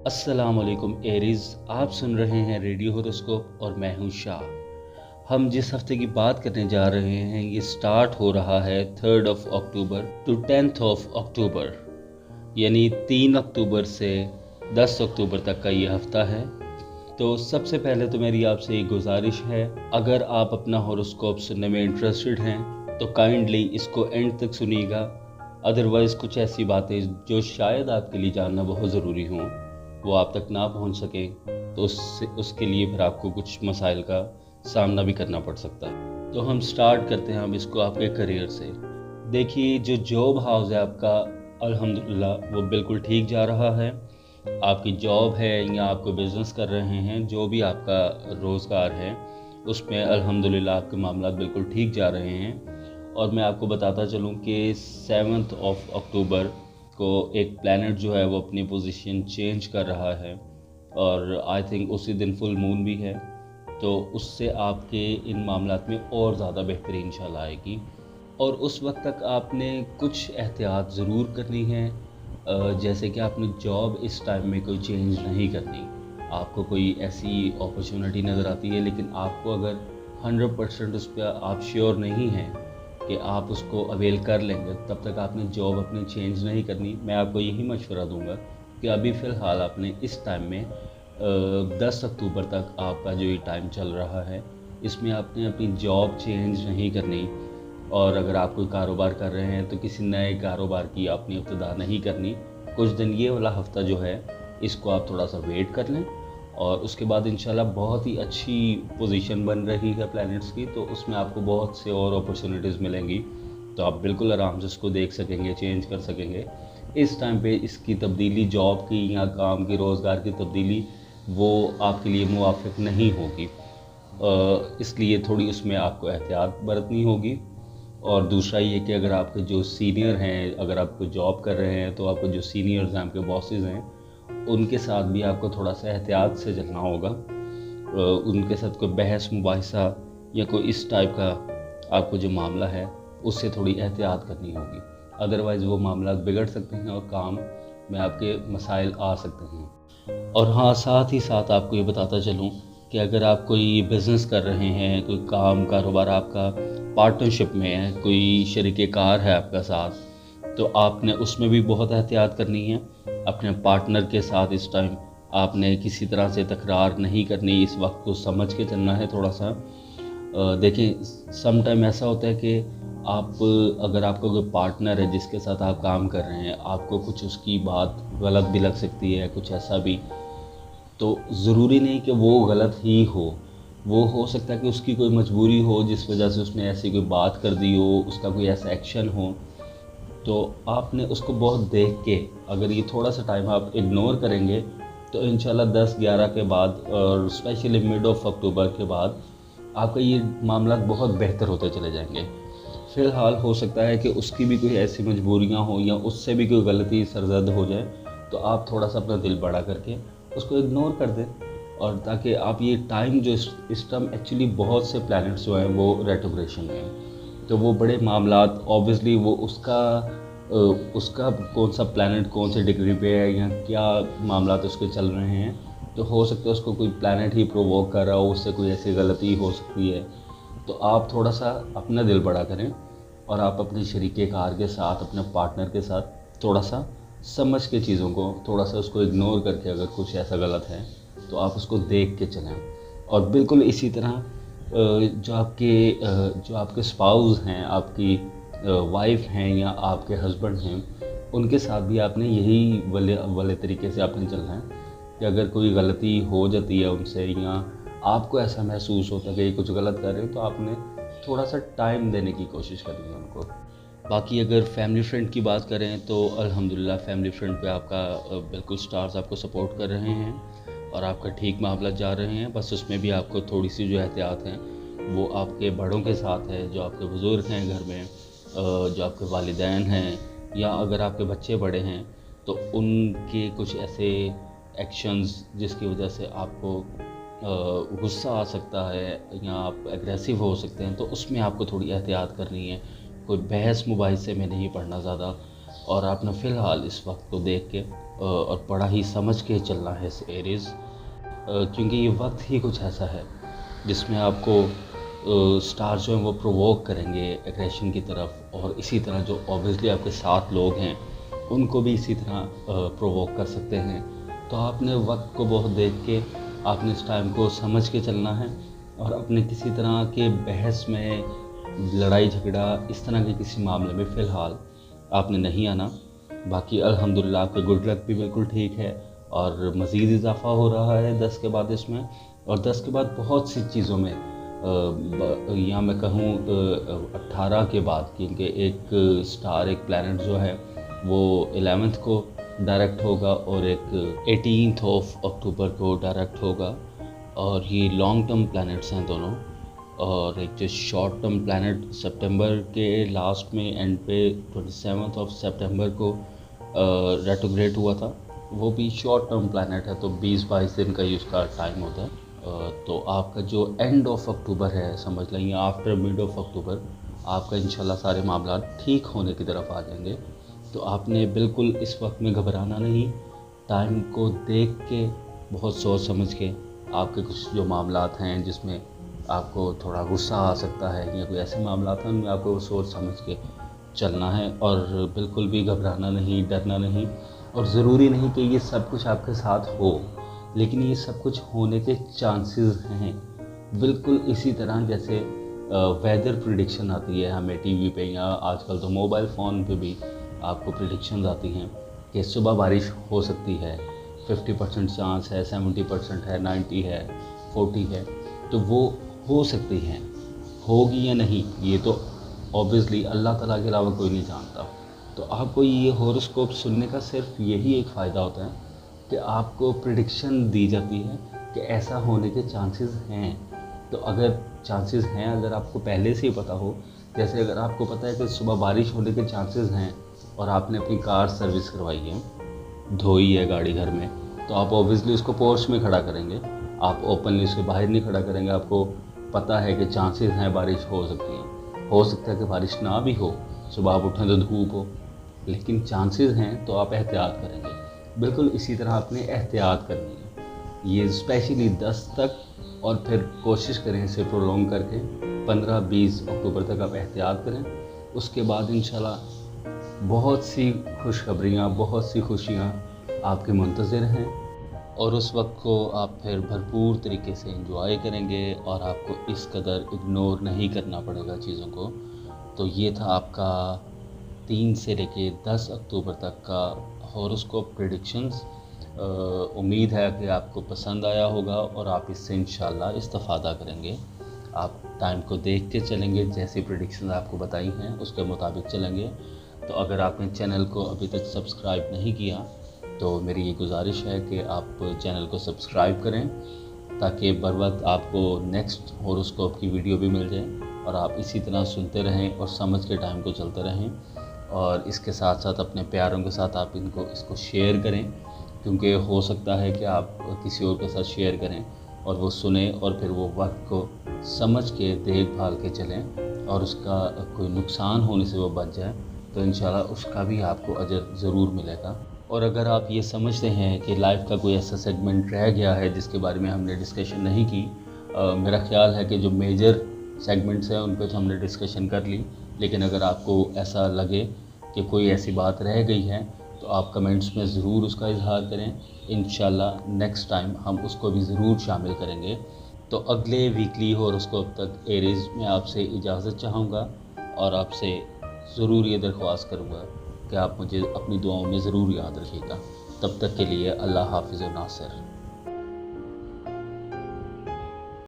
अस्सलाम वालेकुम एरीज, आप सुन रहे हैं रेडियो होरोस्कोप और मैं हूं शाह। हम जिस हफ्ते की बात करने जा रहे हैं ये स्टार्ट हो रहा है 3 अक्टूबर टू 10 अक्टूबर, यानी 3 अक्टूबर से 10 अक्टूबर तक का ये हफ्ता है। तो सबसे पहले तो मेरी आपसे एक गुजारिश है, अगर आप अपना होरोस्कोप सुनने में इंटरेस्टेड हैं तो काइंडली इसको एंड तक सुनिएगा। अदरवाइज़ कुछ ऐसी बातें जो शायद आपके लिए जानना बहुत ज़रूरी हों वो आप तक ना पहुंच सके, तो उसके लिए फिर आपको कुछ मसाइल का सामना भी करना पड़ सकता है। तो हम स्टार्ट करते हैं हम इसको आपके करियर से। देखिए, जो जॉब हाउस है आपका, अल्हम्दुलिल्लाह वो बिल्कुल ठीक जा रहा है। आपकी जॉब है या आपको बिज़नेस कर रहे हैं, जो भी आपका रोज़गार है उसमें अल्हम्दुलिल्लाह आपके मामला बिल्कुल ठीक जा रहे हैं। और मैं आपको बताता चलूँ कि 7 अक्टूबर को एक प्लैनेट जो है वो अपनी पोजीशन चेंज कर रहा है और आई थिंक उसी दिन फुल मून भी है, तो उससे आपके इन मामलात में और ज़्यादा बेहतरी इंशाल्लाह आएगी। और उस वक्त तक आपने कुछ एहतियात ज़रूर करनी है, जैसे कि आपने जॉब इस टाइम में कोई चेंज नहीं करनी। आपको कोई ऐसी अपॉर्चुनिटी नज़र आती है लेकिन आपको अगर 100% उस पर आप श्योर नहीं हैं कि आप उसको अवेल कर लेंगे, तब तक आपने जॉब अपनी चेंज नहीं करनी। मैं आपको यही मशवरा दूंगा कि अभी फ़िलहाल आपने इस टाइम में 10 अक्टूबर तक आपका जो ये टाइम चल रहा है इसमें आपने अपनी जॉब चेंज नहीं करनी। और अगर आप कोई कारोबार कर रहे हैं तो किसी नए कारोबार की आपने इब्तिदा नहीं करनी। कुछ दिन ये वाला हफ्ता जो है इसको आप थोड़ा सा वेट कर लें और उसके बाद इंशाल्लाह बहुत ही अच्छी पोजीशन बन रही है प्लैनेट्स की, तो उसमें आपको बहुत से और अपॉर्चुनिटीज़ मिलेंगी, तो आप बिल्कुल आराम से उसको देख सकेंगे, चेंज कर सकेंगे। इस टाइम पे इसकी तब्दीली, जॉब की या काम की, रोज़गार की तब्दीली, वो आपके लिए मुवाफ़िक नहीं होगी, इसलिए थोड़ी उसमें आपको एहतियात बरतनी होगी। और दूसरा ये कि अगर आपके जो सीनियर हैं, अगर आप कोई जॉब कर रहे हैं तो आपको जो सीनियर्स हैं, आपके बॉसेस हैं, उनके साथ भी आपको थोड़ा सा एहतियात से चलना होगा। उनके साथ कोई बहस मुबाहिसा या कोई इस टाइप का आपको जो मामला है उससे थोड़ी एहतियात करनी होगी, अदरवाइज़ वो मामला बिगड़ सकते हैं और काम में आपके मसाइल आ सकते हैं। और हाँ, साथ ही साथ आपको ये बताता चलूँ कि अगर आप कोई बिज़नेस कर रहे हैं, कोई काम कारोबार आपका पार्टनरशिप में है, कोई शरीके कार है आपका साथ, तो आपने उसमें भी बहुत एहतियात करनी है। अपने पार्टनर के साथ इस टाइम आपने किसी तरह से तकरार नहीं करनी, इस वक्त को समझ के चलना है थोड़ा सा। देखें, सम टाइम ऐसा होता है कि आप, अगर आपका कोई पार्टनर है जिसके साथ आप काम कर रहे हैं, आपको कुछ उसकी बात गलत भी लग सकती है, कुछ ऐसा भी, तो ज़रूरी नहीं कि वो गलत ही वो हो सकता है कि उसकी कोई मजबूरी हो जिस वजह से उसने ऐसी कोई बात कर दी हो, उसका कोई ऐसा एक्शन हो, तो आपने उसको बहुत देख के, अगर ये थोड़ा सा टाइम आप इग्नोर करेंगे तो इंशाल्लाह 10-11 के बाद और स्पेशली मिड ऑफ अक्टूबर के बाद आपका ये मामला बहुत बेहतर होते चले जाएंगे। फ़िलहाल हो सकता है कि उसकी भी कोई ऐसी मजबूरियां हो या उससे भी कोई गलती सरजद हो जाए, तो आप थोड़ा सा अपना दिल बड़ा करके उसको इग्नोर कर दें, और ताकि आप ये टाइम जो इस टाइम एक्चुअली बहुत से प्लैनेट्स जो हैं वो रेट्रोग्रेशन में हैं, तो वो बड़े मामलात ऑब्वियसली वो उसका कौन सा प्लैनेट कौन से डिग्री पे है या क्या मामलात उसके चल रहे हैं, तो हो सकता है उसको कोई प्लैनेट ही प्रोवोक कर रहा हो, उससे कोई ऐसी गलती हो सकती है। तो आप थोड़ा सा अपना दिल बड़ा करें और आप अपने शरीके कार के साथ, अपने पार्टनर के साथ थोड़ा सा समझ के चीज़ों को, थोड़ा सा उसको इग्नोर करके, अगर कुछ ऐसा गलत है तो आप उसको देख के चलें। और बिल्कुल इसी तरह जो आपके स्पाउस हैं, आपकी वाइफ हैं या आपके हस्बैंड हैं, उनके साथ भी आपने यही वाले तरीके से आपने चलना है कि अगर कोई गलती हो जाती है उनसे या आपको ऐसा महसूस होता है कि ये कुछ गलत कर रहे हो, तो आपने थोड़ा सा टाइम देने की कोशिश करनी है उनको। बाकी अगर फैमिली फ्रेंड की बात करें तो अल्हम्दुलिल्लाह फैमिली फ्रेंड पे आपका बिल्कुल स्टार्स आपको सपोर्ट कर रहे हैं और आपका ठीक मामला जा रहे हैं। बस उसमें भी आपको थोड़ी सी जो एहतियात हैं वो आपके बड़ों के साथ है, जो आपके बुज़ुर्ग हैं घर में, जो आपके वालिदैन हैं, या अगर आपके बच्चे बड़े हैं तो उनके कुछ ऐसे एक्शंस जिसकी वजह से आपको गुस्सा आ सकता है या आप एग्रेसिव हो सकते हैं, तो उसमें आपको थोड़ी एहतियात करनी है। कोई बहस मुबाहिसे में नहीं पड़ना ज़्यादा, और आपने फ़िलहाल इस वक्त को देख के और बड़ा ही समझ के चलना है इस एरीज़, क्योंकि ये वक्त ही कुछ ऐसा है जिसमें आपको स्टार जो हैं वो प्रोवोक करेंगे एग्रेशन की तरफ, और इसी तरह जो ऑब्वियसली आपके साथ लोग हैं उनको भी इसी तरह प्रोवोक कर सकते हैं। तो आपने वक्त को बहुत देख के आपने इस टाइम को समझ के चलना है, और अपने किसी तरह के बहस में, लड़ाई झगड़ा, इस तरह के किसी मामले में फ़िलहाल आपने नहीं आना। बाकी अल्हम्दुलिल्लाह आपका गुड लक भी बिल्कुल ठीक है, और मज़ीद इजाफ़ा हो रहा है 10 के बाद इसमें, और 10 के बाद बहुत सी चीज़ों में, या मैं कहूँ 18 के बाद, क्योंकि एक स्टार, एक प्लैनेट जो है वो 11th को डायरेक्ट होगा और एक 18th ऑफ अक्टूबर को डायरेक्ट होगा, और ये लॉन्ग टर्म प्लैनेट्स हैं दोनों। और एक जो शॉर्ट टर्म प्लैनेट सितंबर के लास्ट में एंड पे 27th ऑफ सितंबर को रेट्रोग्रेड हुआ था, वो भी शॉर्ट टर्म प्लैनेट है, तो 20-22 दिन का ही उसका टाइम होता है। तो आपका जो एंड ऑफ अक्टूबर है, समझ लेंगे आफ्टर मिड ऑफ अक्टूबर, आपका इंशाल्लाह सारे मामला ठीक होने की तरफ आ जाएंगे। तो आपने बिल्कुल इस वक्त में घबराना नहीं, टाइम को देख के, बहुत सोच समझ के, आपके कुछ जो मामलात हैं जिसमें आपको थोड़ा गुस्सा आ सकता है या कोई ऐसे मामलात हैं उनमें आपको सोच समझ के चलना है, और बिल्कुल भी घबराना नहीं, डरना नहीं। और ज़रूरी नहीं कि ये सब कुछ आपके साथ हो, लेकिन ये सब कुछ होने के चांसेस हैं। बिल्कुल इसी तरह जैसे वेदर प्रिडिक्शन आती है हमें टीवी पे, या आजकल तो मोबाइल फ़ोन पे भी आपको प्रिडिक्शंस आती हैं कि सुबह बारिश हो सकती है, 50% चांस है, 70% है, 90 है, 40 है, तो वो हो सकती हैं। होगी या नहीं ये तो ऑब्वियसली अल्लाह ताला के अलावा कोई नहीं जानता। तो आपको ये हॉरोस्कोप सुनने का सिर्फ यही एक फ़ायदा होता है कि आपको प्रिडिक्शन दी जाती है कि ऐसा होने के चांसेस हैं। तो अगर चांसेस हैं, अगर आपको पहले से ही पता हो, जैसे अगर आपको पता है कि सुबह बारिश होने के चांसेस हैं और आपने अपनी कार सर्विस करवाई है, धोई है गाड़ी घर में, तो आप ऑब्वियसली उसको पोर्च में खड़ा करेंगे, आप ओपनली उसके बाहर नहीं खड़ा करेंगे। आपको पता है कि चांसेस हैं बारिश हो सकती है, हो सकता है कि बारिश ना भी हो, सुबह आप उठें तो धूप हो, लेकिन चांसेस हैं तो आप एहतियात करेंगे। बिल्कुल इसी तरह आपने एहतियात करनी है, ये स्पेशली 10 तक, और फिर कोशिश करें इसे प्रोलॉन्ग करके 15-20 अक्टूबर तक आप एहतियात करें। उसके बाद इंशाल्लाह बहुत सी खुशखबरियाँ, बहुत सी खुशियाँ आपके मुंतज़िर हैं, और उस वक्त को आप फिर भरपूर तरीके से एंजॉय करेंगे, और आपको इस कदर इग्नोर नहीं करना पड़ेगा चीज़ों को। तो ये था आपका 3 से लेके 10 अक्टूबर तक का हॉरोस्कोप प्रेडिक्शंस। उम्मीद है कि आपको पसंद आया होगा और आप इससे इंशाल्लाह इस्तिफ़ादा करेंगे। आप टाइम को देख के चलेंगे, जैसी प्रेडिक्शंस आपको बताई हैं उसके मुताबिक चलेंगे। तो अगर आपने चैनल को अभी तक सब्सक्राइब नहीं किया तो मेरी ये गुजारिश है कि आप चैनल को सब्सक्राइब करें, ताकि बर वक्त आपको नेक्स्ट हॉरोस्कोप की वीडियो भी मिल जाए, और आप इसी तरह सुनते रहें और समझ के टाइम को चलते रहें। और इसके साथ साथ अपने प्यारों के साथ आप इसको शेयर करें, क्योंकि हो सकता है कि आप किसी और के साथ शेयर करें और वो सुने और फिर वो वक्त को समझ के देखभाल के चलें, और उसका कोई नुकसान होने से वो बच जाए, तो इंशाल्लाह उसका भी आपको अजर ज़रूर मिलेगा। और अगर आप ये समझते हैं कि लाइफ का कोई ऐसा सेगमेंट रह गया है जिसके बारे में हमने डिस्कशन नहीं की, मेरा ख्याल है कि जो मेजर सेगमेंट्स हैं उन पर तो हमने डिस्कशन कर ली, लेकिन अगर आपको ऐसा लगे कि कोई ऐसी बात रह गई है तो आप कमेंट्स में ज़रूर उसका इजहार करें। इंशाल्लाह नेक्स्ट टाइम हम उसको भी ज़रूर शामिल करेंगे। तो अगले वीकली हॉरोस्कोप तक एरीज़ में आपसे इजाज़त चाहूँगा, और आपसे ज़रूर ये दरख्वास्त करूँगा कि आप मुझे अपनी दुआओं में ज़रूर याद रखिएगा। तब तक के लिए अल्लाह हाफ़िज़ व नासिर।